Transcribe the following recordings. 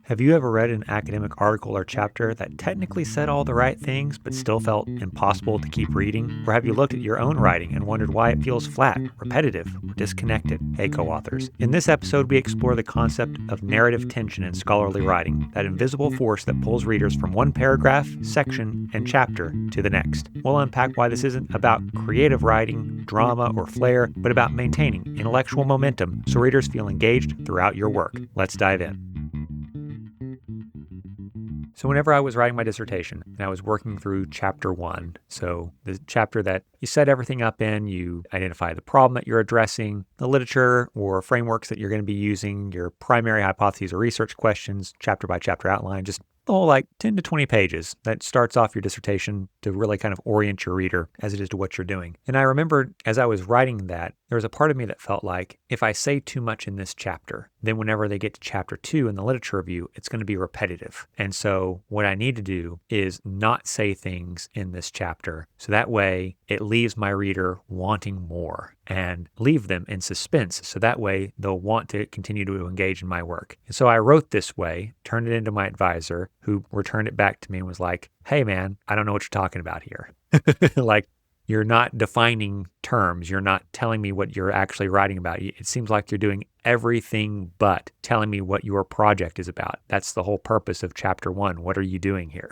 Have you ever read an academic article or chapter that technically said all the right things but still felt impossible to keep reading? Or have you looked at your own writing and wondered why it feels flat, repetitive, or disconnected? Hey, co-authors. In this episode, we explore the concept of narrative tension in scholarly writing, that invisible force that pulls readers from one paragraph, section, and chapter to the next. We'll unpack why this isn't about creative writing, drama, or flair, but about maintaining intellectual momentum so readers feel engaged throughout your work. Let's dive in. So whenever I was writing my dissertation and I was working through chapter 1, so the chapter that you set everything up in, you identify the problem that you're addressing, the literature or frameworks that you're going to be using, your primary hypotheses or research questions, chapter by chapter outline, just the whole 10 to 20 pages that starts off your dissertation to really kind of orient your reader as it is to what you're doing. And I remember as I was writing that, there was a part of me that felt like if I say too much in this chapter, then whenever they get to chapter 2 in the literature review, it's going to be repetitive. And so what I need to do is not say things in this chapter. So that way it leaves my reader wanting more and leave them in suspense. So that way they'll want to continue to engage in my work. And so I wrote this way, turned it into my advisor, who returned it back to me and was like, hey man, I don't know what you're talking about here. You're not defining terms. You're not telling me what you're actually writing about. It seems like you're doing everything but telling me what your project is about. That's the whole purpose of chapter 1. What are you doing here?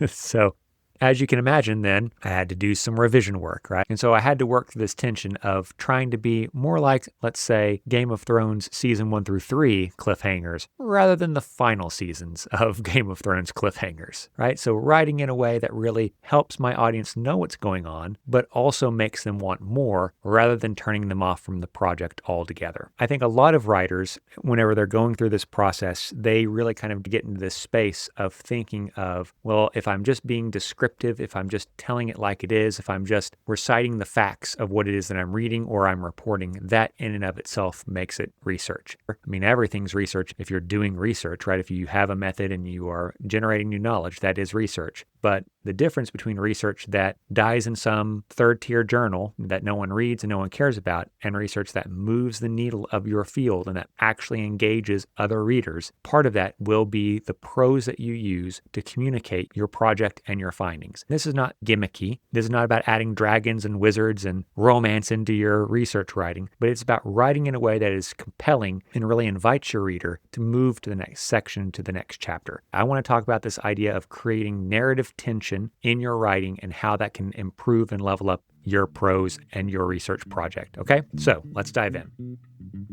So as you can imagine, then I had to do some revision work, right? And so I had to work through this tension of trying to be more like, let's say, Game of Thrones season 1 through 3 cliffhangers, rather than the final seasons of Game of Thrones cliffhangers, right? So writing in a way that really helps my audience know what's going on, but also makes them want more, rather than turning them off from the project altogether. I think a lot of writers, whenever they're going through this process, they really kind of get into this space of thinking of, well, if I'm just being descriptive, if I'm just telling it like it is, if I'm just reciting the facts of what it is that I'm reading or I'm reporting, that in and of itself makes it research. I mean, everything's research if you're doing research, right? If you have a method and you are generating new knowledge, that is research. But the difference between research that dies in some third-tier journal that no one reads and no one cares about, and research that moves the needle of your field and that actually engages other readers, part of that will be the prose that you use to communicate your project and your findings. This is not gimmicky. This is not about adding dragons and wizards and romance into your research writing, but it's about writing in a way that is compelling and really invites your reader to move to the next section, to the next chapter. I want to talk about this idea of creating narrative tension in your writing and how that can improve and level up your prose and your research project. Okay, so let's dive in.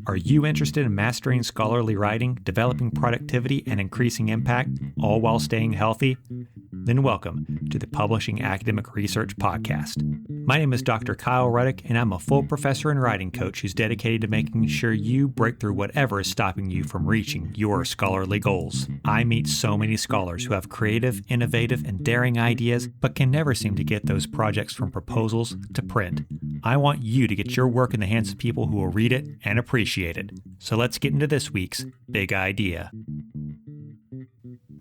Are you interested in mastering scholarly writing, developing productivity, and increasing impact, all while staying healthy? Then welcome to the Publishing Academic Research Podcast. My name is Dr. Kyle Ruddick, and I'm a full professor and writing coach who's dedicated to making sure you break through whatever is stopping you from reaching your scholarly goals. I meet so many scholars who have creative, innovative, and daring ideas, but can never seem to get those projects from proposals to print. I want you to get your work in the hands of people who will read it and appreciate it. So let's get into this week's big idea.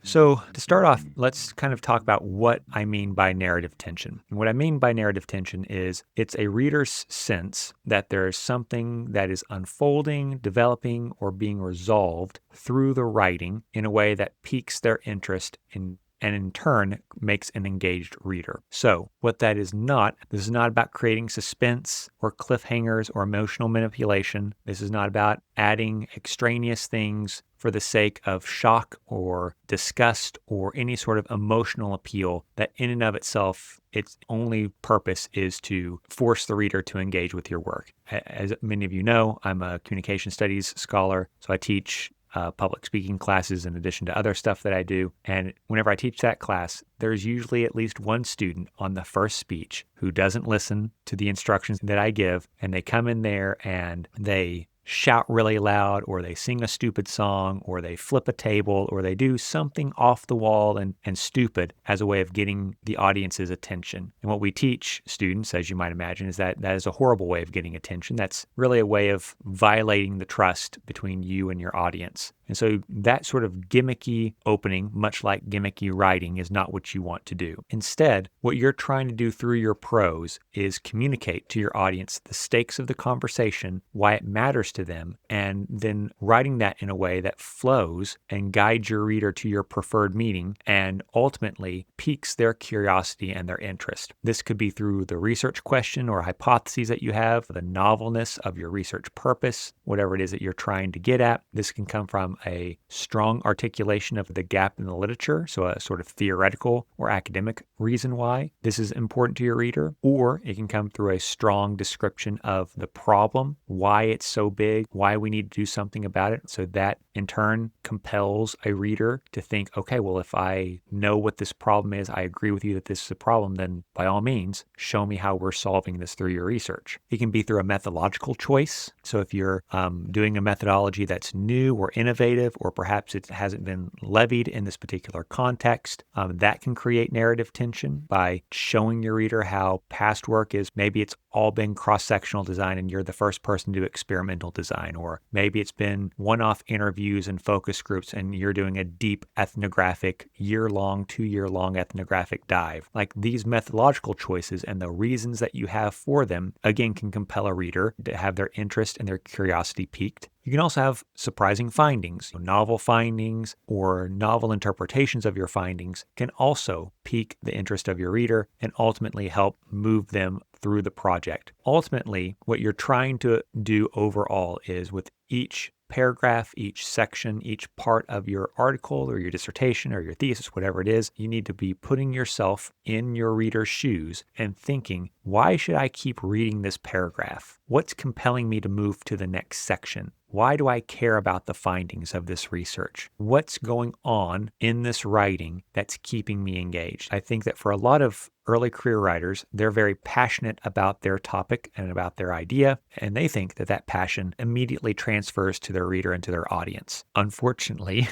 So to start off, let's kind of talk about what I mean by narrative tension. And what I mean by narrative tension is it's a reader's sense that there is something that is unfolding, developing, or being resolved through the writing in a way that piques their interest and in turn makes an engaged reader. So what that is not, this is not about creating suspense or cliffhangers or emotional manipulation. This is not about adding extraneous things for the sake of shock or disgust or any sort of emotional appeal that in and of itself, its only purpose is to force the reader to engage with your work. As many of you know, I'm a communication studies scholar, so I teach public speaking classes in addition to other stuff that I do. And whenever I teach that class, there's usually at least one student on the first speech who doesn't listen to the instructions that I give, and they come in there and they shout really loud, or they sing a stupid song, or they flip a table, or they do something off the wall and stupid as a way of getting the audience's attention. And what we teach students, as you might imagine, is that is a horrible way of getting attention. That's really a way of violating the trust between you and your audience. And so that sort of gimmicky opening, much like gimmicky writing, is not what you want to do. Instead, what you're trying to do through your prose is communicate to your audience the stakes of the conversation, why it matters to them, and then writing that in a way that flows and guides your reader to your preferred meaning and ultimately piques their curiosity and their interest. This could be through the research question or hypotheses that you have, the novelness of your research purpose, whatever it is that you're trying to get at. This can come from a strong articulation of the gap in the literature, so a sort of theoretical or academic reason why this is important to your reader, or it can come through a strong description of the problem, why it's so big, why we need to do something about it. So that in turn compels a reader to think, okay, well, if I know what this problem is, I agree with you that this is a problem, then by all means, show me how we're solving this through your research. It can be through a methodological choice. So if you're doing a methodology that's new or innovative, or perhaps it hasn't been levied in this particular context, that can create narrative tension by showing your reader how past work is, maybe it's all been cross-sectional design and you're the first person to do experimental design, or maybe it's been one-off interviews and focus groups and you're doing a deep ethnographic, year-long, 2-year-long ethnographic dive. Like these methodological choices and the reasons that you have for them, again, can compel a reader to have their interest and their curiosity piqued. You can also have surprising findings. Novel findings or novel interpretations of your findings can also pique the interest of your reader and ultimately help move them through the project. Ultimately, what you're trying to do overall is with each paragraph, each section, each part of your article or your dissertation or your thesis, whatever it is, you need to be putting yourself in your reader's shoes and thinking, why should I keep reading this paragraph? What's compelling me to move to the next section? Why do I care about the findings of this research? What's going on in this writing that's keeping me engaged? I think that for a lot of early career writers, they're very passionate about their topic and about their idea, and they think that that passion immediately transfers to their reader and to their audience. Unfortunately,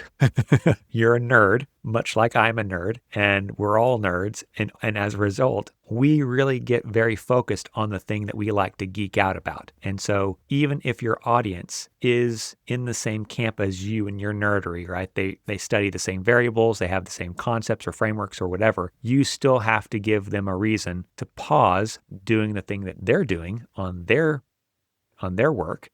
you're a nerd, much like I'm a nerd, and we're all nerds, and as a result, we really get very focused on the thing that we like to geek out about. And so even if your audience is in the same camp as you and your nerdery, right? They study the same variables, they have the same concepts or frameworks or whatever, you still have to give them a reason to pause doing the thing that they're doing on their work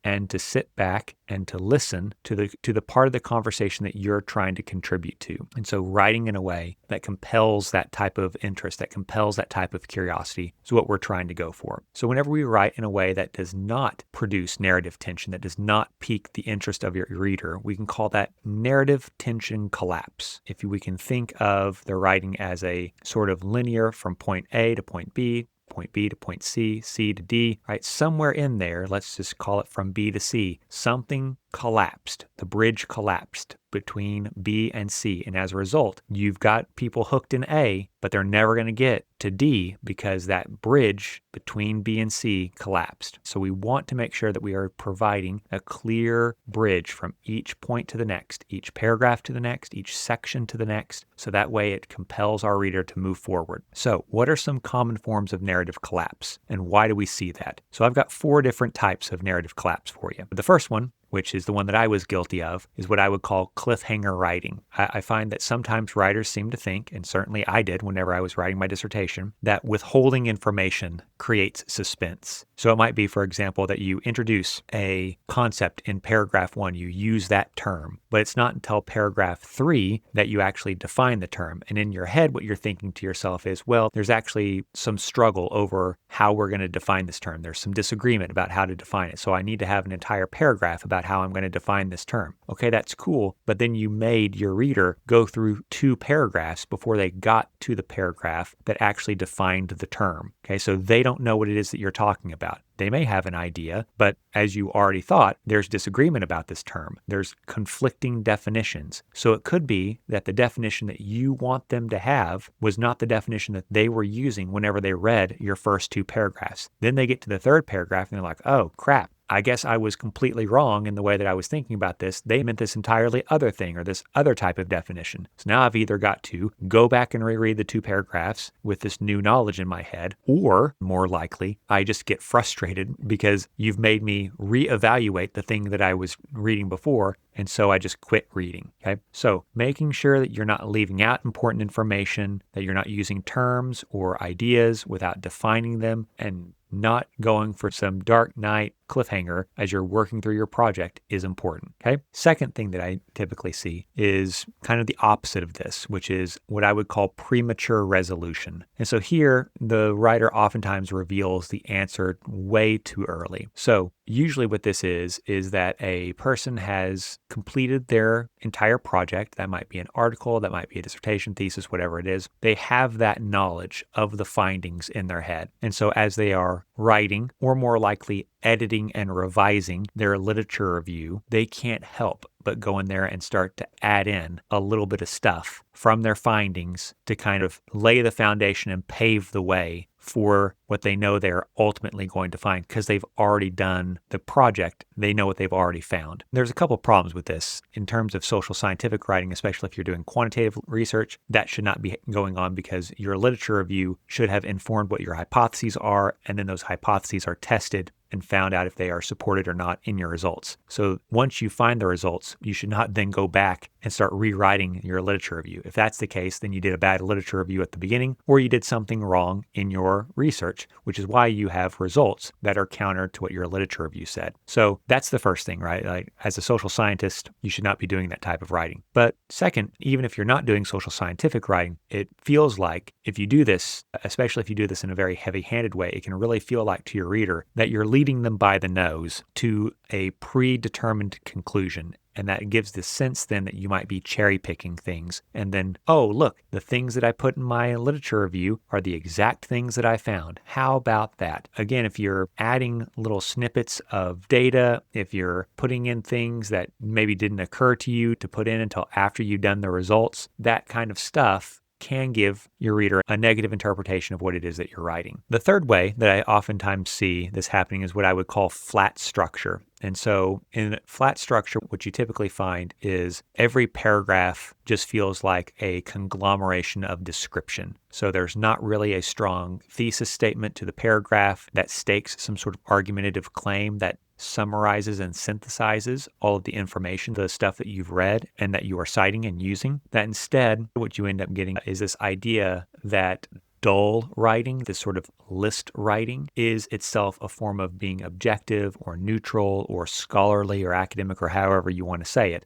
and to sit back and to listen to the part of the conversation that you're trying to contribute to. And so writing in a way that compels that type of interest, that compels that type of curiosity is what we're trying to go for. So whenever we write in a way that does not produce narrative tension, that does not pique the interest of your reader, we can call that narrative tension collapse. If we can think of the writing as a sort of linear from point A to point B to point C, C to D, right? Somewhere in there, let's just call it from B to C, something collapsed. The bridge collapsed between B and C. And as a result, you've got people hooked in A, but they're never going to get to D because that bridge between B and C collapsed. So we want to make sure that we are providing a clear bridge from each point to the next, each paragraph to the next, each section to the next. So that way it compels our reader to move forward. So what are some common forms of narrative collapse and why do we see that? So I've got 4 different types of narrative collapse for you. The first one, which is the one that I was guilty of, is what I would call cliffhanger writing. I find that sometimes writers seem to think, and certainly I did whenever I was writing my dissertation, that withholding information creates suspense. So it might be, for example, that you introduce a concept in paragraph 1, you use that term, but it's not until paragraph 3 that you actually define the term. And in your head, what you're thinking to yourself is, well, there's actually some struggle over how we're going to define this term. There's some disagreement about how to define it. So I need to have an entire paragraph about how I'm going to define this term. Okay, that's cool. But then you made your reader go through 2 paragraphs before they got to the paragraph that actually defined the term. Okay, so they don't know what it is that you're talking about. They may have an idea, but as you already thought, there's disagreement about this term. There's conflicting definitions. So it could be that the definition that you want them to have was not the definition that they were using whenever they read your first 2 paragraphs. Then they get to the 3rd paragraph and they're like, oh crap, I guess I was completely wrong in the way that I was thinking about this. They meant this entirely other thing or this other type of definition. So now I've either got to go back and reread the 2 paragraphs with this new knowledge in my head, or more likely, I just get frustrated because you've made me reevaluate the thing that I was reading before. And so I just quit reading. Okay. So making sure that you're not leaving out important information, that you're not using terms or ideas without defining them, and not going for some dark night cliffhanger as you're working through your project is important. Okay. Second thing that I typically see is kind of the opposite of this, which is what I would call premature resolution. And so here, the writer oftentimes reveals the answer way too early. So usually what this is that a person has completed their entire project. That might be an article, that might be a dissertation, thesis, whatever it is. They have that knowledge of the findings in their head. And so as they are writing, or more likely editing and revising their literature review, they can't help but go in there and start to add in a little bit of stuff from their findings to kind of lay the foundation and pave the way for what they know they're ultimately going to find because they've already done the project. They know what they've already found. There's a couple of problems with this in terms of social scientific writing, especially if you're doing quantitative research. That should not be going on because your literature review should have informed what your hypotheses are, and then those hypotheses are tested and found out if they are supported or not in your results. So once you find the results, you should not then go back and start rewriting your literature review. If that's the case, then you did a bad literature review at the beginning, or you did something wrong in your research, which is why you have results that are counter to what your literature review said. So that's the first thing, right? Like, as a social scientist, you should not be doing that type of writing. But second, even if you're not doing social scientific writing, it feels like if you do this, especially if you do this in a very heavy-handed way, it can really feel like to your reader that you're leading them by the nose to a predetermined conclusion. And that gives the sense then that you might be cherry picking things. And then, oh, look, the things that I put in my literature review are the exact things that I found. How about that? Again, if you're adding little snippets of data, if you're putting in things that maybe didn't occur to you to put in until after you've done the results, that kind of stuff can give your reader a negative interpretation of what it is that you're writing. The third way that I oftentimes see this happening is what I would call flat structure. And so in flat structure, what you typically find is every paragraph just feels like a conglomeration of description. So there's not really a strong thesis statement to the paragraph that stakes some sort of argumentative claim that summarizes and synthesizes all of the information, the stuff that you've read and that you are citing and using. That instead, what you end up getting is this idea that dull writing, this sort of list writing, is itself a form of being objective or neutral or scholarly or academic or however you want to say it.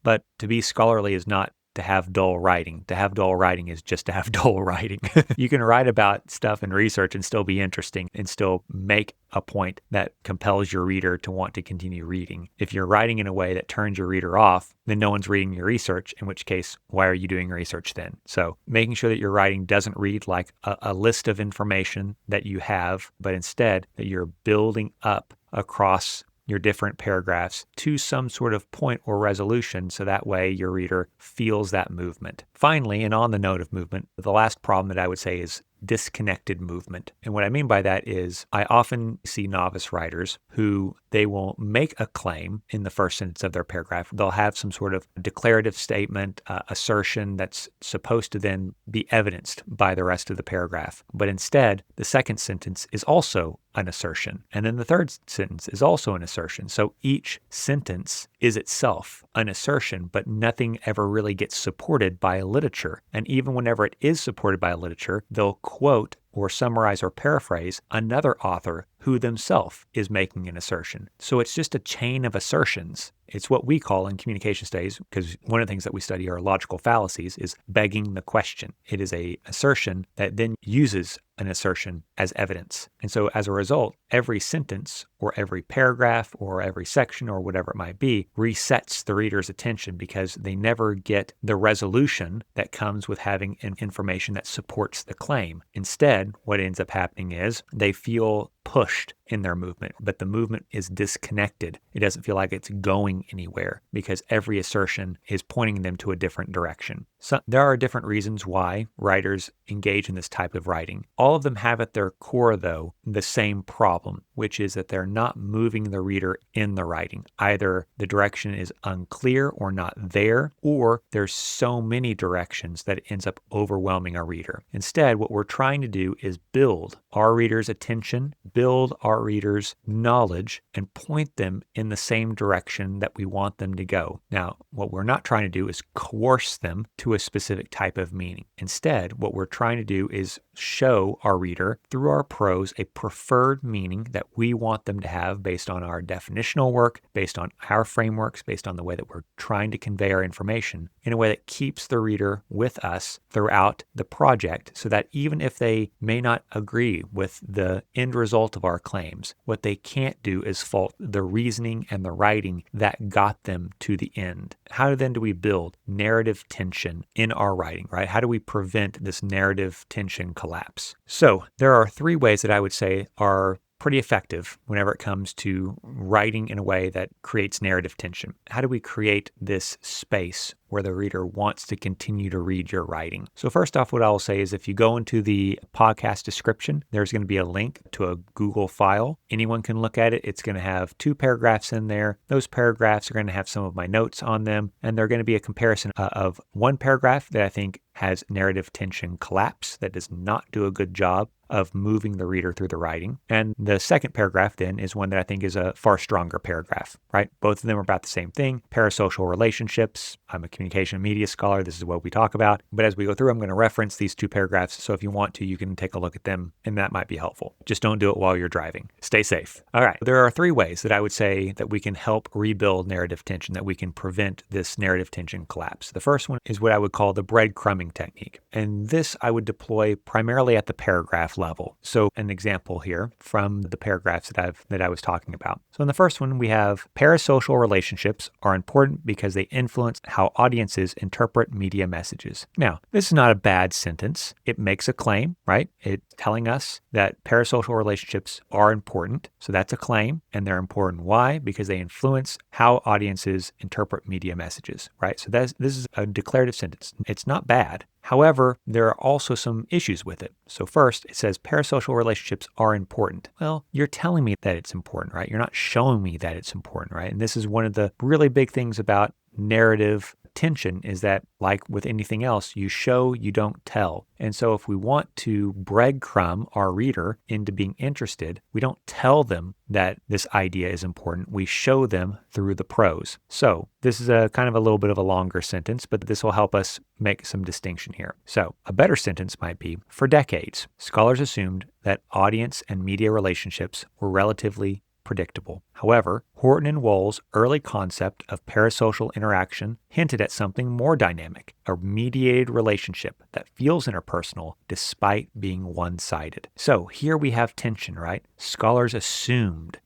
But to be scholarly is not to have dull writing. To have dull writing is just to have dull writing. You can write about stuff and research and still be interesting and still make a point that compels your reader to want to continue reading. If you're writing in a way that turns your reader off, then no one's reading your research, in which case, why are you doing research then? So making sure that your writing doesn't read like a list of information that you have, but instead that you're building up across your different paragraphs to some sort of point or resolution, so that way your reader feels that movement. Finally, and on the note of movement, the last problem that I would say is disconnected movement. And what I mean by that is I often see novice writers who they will make a claim in the first sentence of their paragraph. They'll have some sort of declarative statement, assertion that's supposed to then be evidenced by the rest of the paragraph. But instead, the second sentence is also an assertion. And then the third sentence is also an assertion. So each sentence is itself an assertion, but nothing ever really gets supported by literature. And even whenever it is supported by literature, they'll quote or summarize or paraphrase another author who themselves is making an assertion. So it's just a chain of assertions. It's what we call in communication studies, because one of the things that we study are logical fallacies, is begging the question. It is an assertion that then uses an assertion as evidence. And so as a result, every sentence or every paragraph or every section or whatever it might be resets the reader's attention because they never get the resolution that comes with having information that supports the claim. Instead, what ends up happening is they feel pushed in their movement, but the movement is disconnected. It doesn't feel like it's going anywhere because every assertion is pointing them to a different direction. So there are different reasons why writers engage in this type of writing. All of them have at their core, though, the same problem, which is that they're not moving the reader in the writing. Either the direction is unclear or not there, or there's so many directions that it ends up overwhelming our reader. Instead, what we're trying to do is build our reader's attention, build our reader's knowledge, and point them in the same direction that we want them to go. Now, what we're not trying to do is coerce them to a specific type of meaning. Instead, what we're trying to do is show our reader through our prose a preferred meaning that we want them to have based on our definitional work, based on our frameworks, based on the way that we're trying to convey our information in a way that keeps the reader with us throughout the project, so that even if they may not agree with the end result of our claims, what they can't do is fault the reasoning and the writing that got them to the end. How then do we build narrative tension in our writing, right? How do we prevent this narrative tension collapse? So there are 3 ways that I would say are pretty effective whenever it comes to writing in a way that creates narrative tension. How do we create this space where the reader wants to continue to read your writing? So first off, what I will say is if you go into the podcast description, there's going to be a link to a Google file. Anyone can look at it. It's going to have 2 paragraphs in there. Those paragraphs are going to have some of my notes on them, and they're going to be a comparison of one paragraph that I think has narrative tension collapse, that does not do a good job of moving the reader through the writing. And the second paragraph then is one that I think is a far stronger paragraph, right? Both of them are about the same thing, parasocial relationships. I'm a communication and media scholar. This is what we talk about. But as we go through, I'm going to reference these 2 paragraphs. So if you want to, you can take a look at them, and that might be helpful. Just don't do it while you're driving. Stay safe. All right. There are 3 ways that I would say that we can help rebuild narrative tension, that we can prevent this narrative tension collapse. The first one is what I would call the breadcrumbing technique. And this I would deploy primarily at the paragraph level. So an example here from the paragraphs that I was talking about. So in the first one, we have parasocial relationships are important because they influence how audiences interpret media messages. Now, this is not a bad sentence. It makes a claim, right? It's telling us that parasocial relationships are important. So that's a claim, and they're important. Why? Because they influence how audiences interpret media messages, right? So this is a declarative sentence. It's not bad. However, there are also some issues with it. So first, it says parasocial relationships are important. Well, you're telling me that it's important, right? You're not showing me that it's important, right? And this is one of the really big things about narrative tension, is that, like with anything else, you show, you don't tell. And so if we want to breadcrumb our reader into being interested, we don't tell them that this idea is important. We show them through the prose. So this is a kind of a little bit of a longer sentence, but this will help us make some distinction here. So a better sentence might be, for decades, scholars assumed that audience and media relationships were relatively predictable. However, Horton and Wohl's early concept of parasocial interaction hinted at something more dynamic, a mediated relationship that feels interpersonal despite being one-sided. So here we have tension, right? Scholars assumed,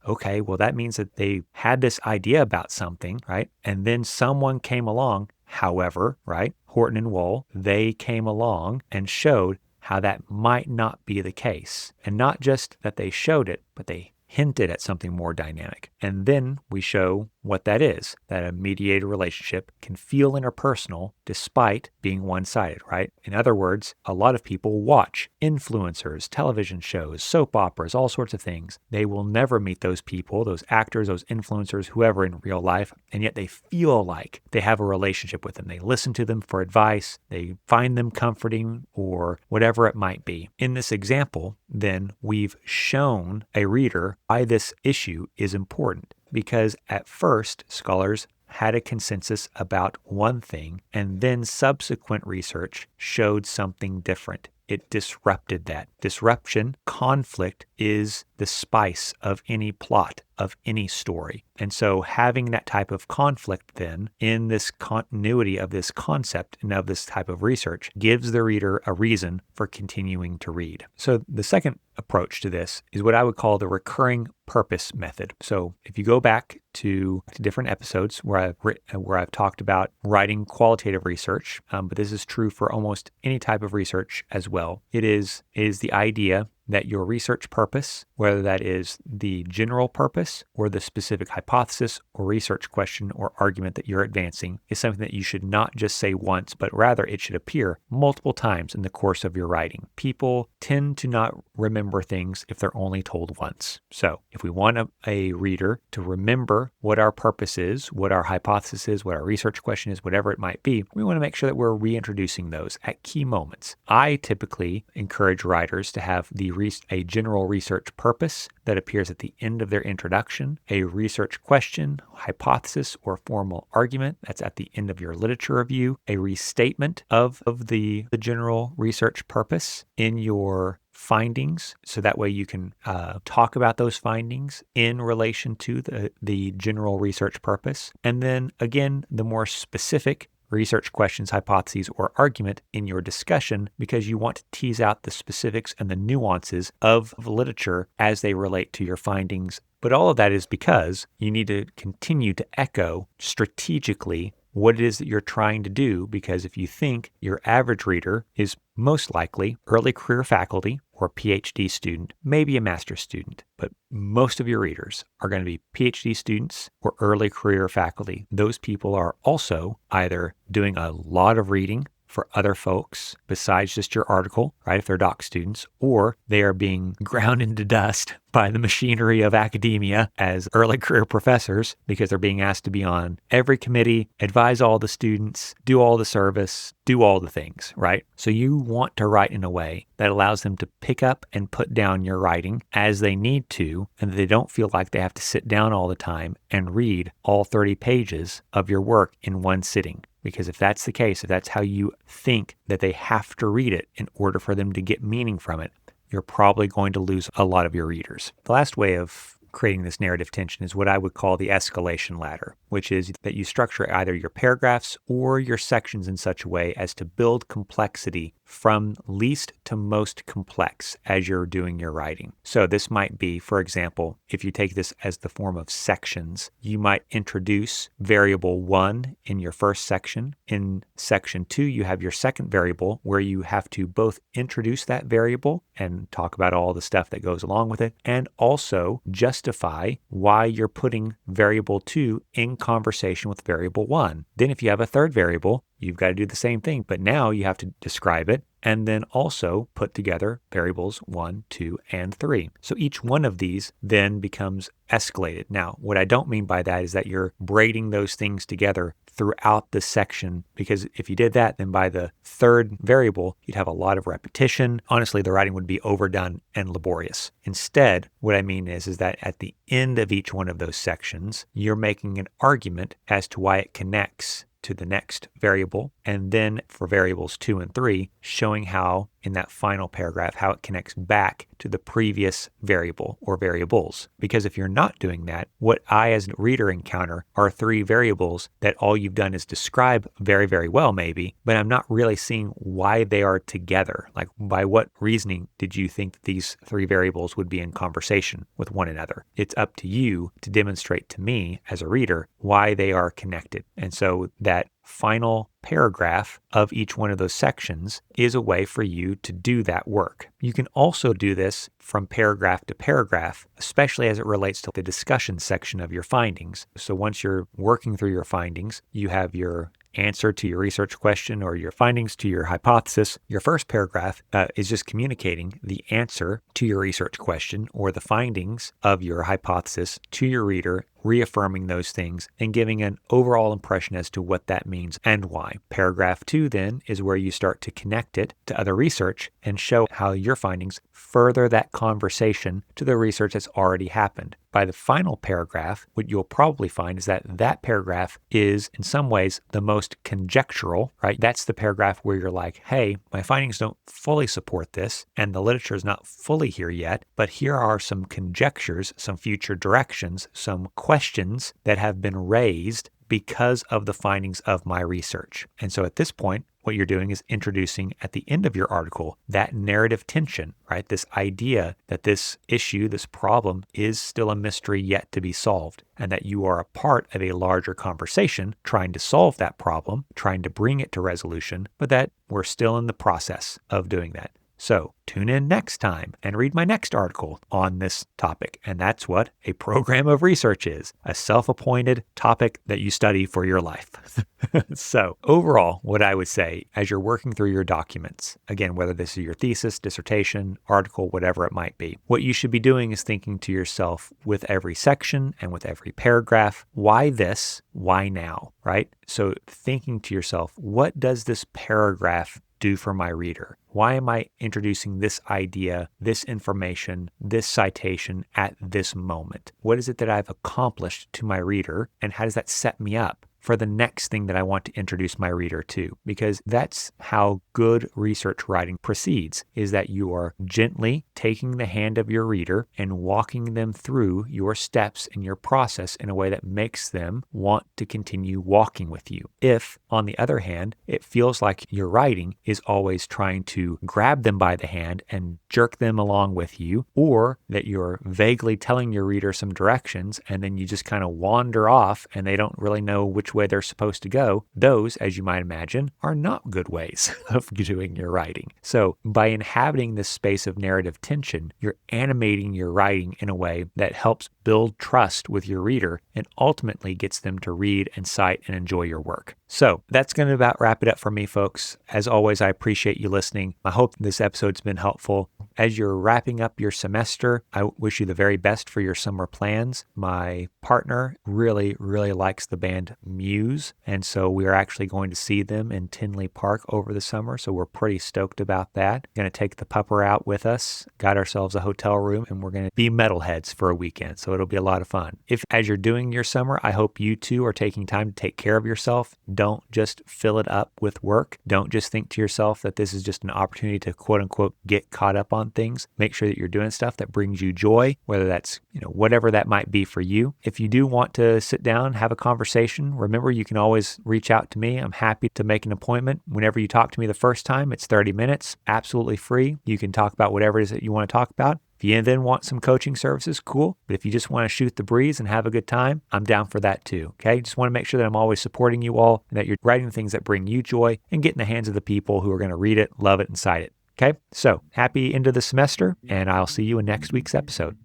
okay, well that means that they had this idea about something, right? And then someone came along, however, right? Horton and Wohl, they came along and showed how that might not be the case. And not just that they showed it, but they hinted at something more dynamic. And then we show what that is, that a mediated relationship can feel interpersonal despite being one-sided, right? In other words, a lot of people watch influencers, television shows, soap operas, all sorts of things. They will never meet those people, those actors, those influencers, whoever in real life, and yet they feel like they have a relationship with them. They listen to them for advice, they find them comforting, or whatever it might be. In this example, then, we've shown a reader why this issue is important. Because at first, scholars had a consensus about one thing, and then subsequent research showed something different. It disrupted that. Disruption, conflict, is the spice of any plot, of any story. And so having that type of conflict then in this continuity of this concept and of this type of research gives the reader a reason for continuing to read. So the second approach to this is what I would call the recurring purpose method. So if you go back to different episodes where I've talked about writing qualitative research, but this is true for almost any type of research as well. It is the idea that your research purpose, whether that is the general purpose or the specific hypothesis or research question or argument that you're advancing is something that you should not just say once, but rather it should appear multiple times in the course of your writing. People tend to not remember things if they're only told once. So if we want a reader to remember what our purpose is, what our hypothesis is, what our research question is, whatever it might be, we want to make sure that we're reintroducing those at key moments. I typically encourage writers to have a general research purpose that appears at the end of their introduction, a research question, hypothesis, or formal argument that's at the end of your literature review, a restatement of the general research purpose in your findings, so that way you can talk about those findings in relation to the general research purpose. And then again, the more specific research questions, hypotheses, or argument in your discussion, because you want to tease out the specifics and the nuances of literature as they relate to your findings. But all of that is because you need to continue to echo strategically what it is that you're trying to do, because if you think your average reader is most likely early career faculty or PhD student, maybe a master's student, but most of your readers are going to be PhD students or early career faculty. Those people are also either doing a lot of reading for other folks besides just your article, right, if they're doc students, or they are being ground into dust by the machinery of academia as early career professors because they're being asked to be on every committee, advise all the students, do all the service, do all the things, right? So you want to write in a way that allows them to pick up and put down your writing as they need to, and they don't feel like they have to sit down all the time and read all 30 pages of your work in one sitting. Because if that's the case, if that's how you think that they have to read it in order for them to get meaning from it, you're probably going to lose a lot of your readers. The last way of creating this narrative tension is what I would call the escalation ladder, which is that you structure either your paragraphs or your sections in such a way as to build complexity from least to most complex as you're doing your writing. So this might be, for example, if you take this as the form of sections, you might introduce variable 1 in your first section. In section 2, you have your second variable where you have to both introduce that variable and talk about all the stuff that goes along with it, and also justify why you're putting variable 2 in conversation with variable 1. Then if you have a third variable, you've got to do the same thing, but now you have to describe it and then also put together variables 1, 2, and 3. So each one of these then becomes escalated. Now, what I don't mean by that is that you're braiding those things together throughout the section, because if you did that, then by the third variable, you'd have a lot of repetition. Honestly, the writing would be overdone and laborious. Instead, what I mean is that at the end of each one of those sections, you're making an argument as to why it connects to the next variable, and then for variables 2 and 3, showing how in that final paragraph, how it connects back to the previous variable or variables. Because if you're not doing that, what I as a reader encounter are 3 variables that all you've done is describe very, very well maybe, but I'm not really seeing why they are together. Like, by what reasoning did you think that these 3 variables would be in conversation with one another? It's up to you to demonstrate to me as a reader why they are connected. And so that final paragraph of each one of those sections is a way for you to do that work. You can also do this from paragraph to paragraph, especially as it relates to the discussion section of your findings. So once you're working through your findings, you have your answer to your research question or your findings to your hypothesis. Your first paragraph is just communicating the answer to your research question or the findings of your hypothesis to your reader, reaffirming those things and giving an overall impression as to what that means and why. Paragraph 2 then is where you start to connect it to other research and show how your findings further that conversation to the research that's already happened. By the final paragraph, what you'll probably find is that that paragraph is in some ways the most conjectural, right? That's the paragraph where you're like, hey, my findings don't fully support this and the literature is not fully here yet, but here are some conjectures, some future directions, some questions that have been raised because of the findings of my research. And so at this point, what you're doing is introducing at the end of your article that narrative tension, right? This idea that this issue, this problem is still a mystery yet to be solved, and that you are a part of a larger conversation trying to solve that problem, trying to bring it to resolution, but that we're still in the process of doing that. So tune in next time and read my next article on this topic. And that's what a program of research is, a self-appointed topic that you study for your life. So overall, what I would say as you're working through your documents, again, whether this is your thesis, dissertation, article, whatever it might be, what you should be doing is thinking to yourself with every section and with every paragraph, why this, why now, right? So thinking to yourself, what does this paragraph do for my reader? Why am I introducing this idea, this information, this citation at this moment? What is it that I've accomplished to my reader, and how does that set me up for the next thing that I want to introduce my reader to? Because that's how good research writing proceeds, is that you are gently taking the hand of your reader and walking them through your steps and your process in a way that makes them want to continue walking with you. If, on the other hand, it feels like your writing is always trying to grab them by the hand and jerk them along with you, or that you're vaguely telling your reader some directions and then you just kind of wander off and they don't really know which way they're supposed to go, those, as you might imagine, are not good ways of doing your writing. So by inhabiting this space of narrative tension, you're animating your writing in a way that helps build trust with your reader and ultimately gets them to read and cite and enjoy your work. So that's going to about wrap it up for me, folks. As always, I appreciate you listening. I hope this episode's been helpful. As you're wrapping up your semester, I wish you the very best for your summer plans. My partner really, really likes the band Muse, and so we're actually going to see them in Tinley Park over the summer, so we're pretty stoked about that. Going to take the pupper out with us, got ourselves a hotel room, and we're going to be metalheads for a weekend, so it'll be a lot of fun. If, as you're doing your summer, I hope you too are taking time to take care of yourself. Don't just fill it up with work. Don't just think to yourself that this is just an opportunity to quote unquote get caught up on things. Make sure that you're doing stuff that brings you joy, whether that's, whatever that might be for you. If you do want to sit down, have a conversation, remember you can always reach out to me. I'm happy to make an appointment. Whenever you talk to me the first time, it's 30 minutes, absolutely free. You can talk about whatever it is that you want to talk about. If you then want some coaching services, cool. But if you just want to shoot the breeze and have a good time, I'm down for that too. Okay. Just want to make sure that I'm always supporting you all and that you're writing things that bring you joy and get in the hands of the people who are going to read it, love it, and cite it. Okay. So happy end of the semester, and I'll see you in next week's episode.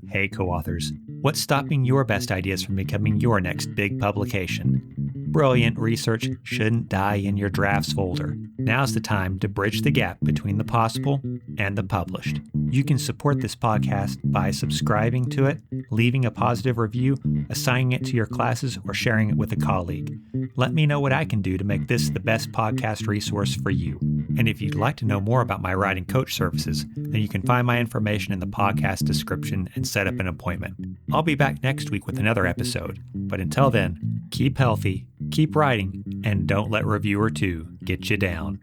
Hey, co-authors. What's stopping your best ideas from becoming your next big publication? Brilliant research shouldn't die in your drafts folder. Now's the time to bridge the gap between the possible and the published. You can support this podcast by subscribing to it, leaving a positive review, assigning it to your classes, or sharing it with a colleague. Let me know what I can do to make this the best podcast resource for you. And if you'd like to know more about my writing coach services, then you can find my information in the podcast description and set up an appointment. I'll be back next week with another episode. But until then, keep healthy, keep writing, and don't let reviewer 2 get you down.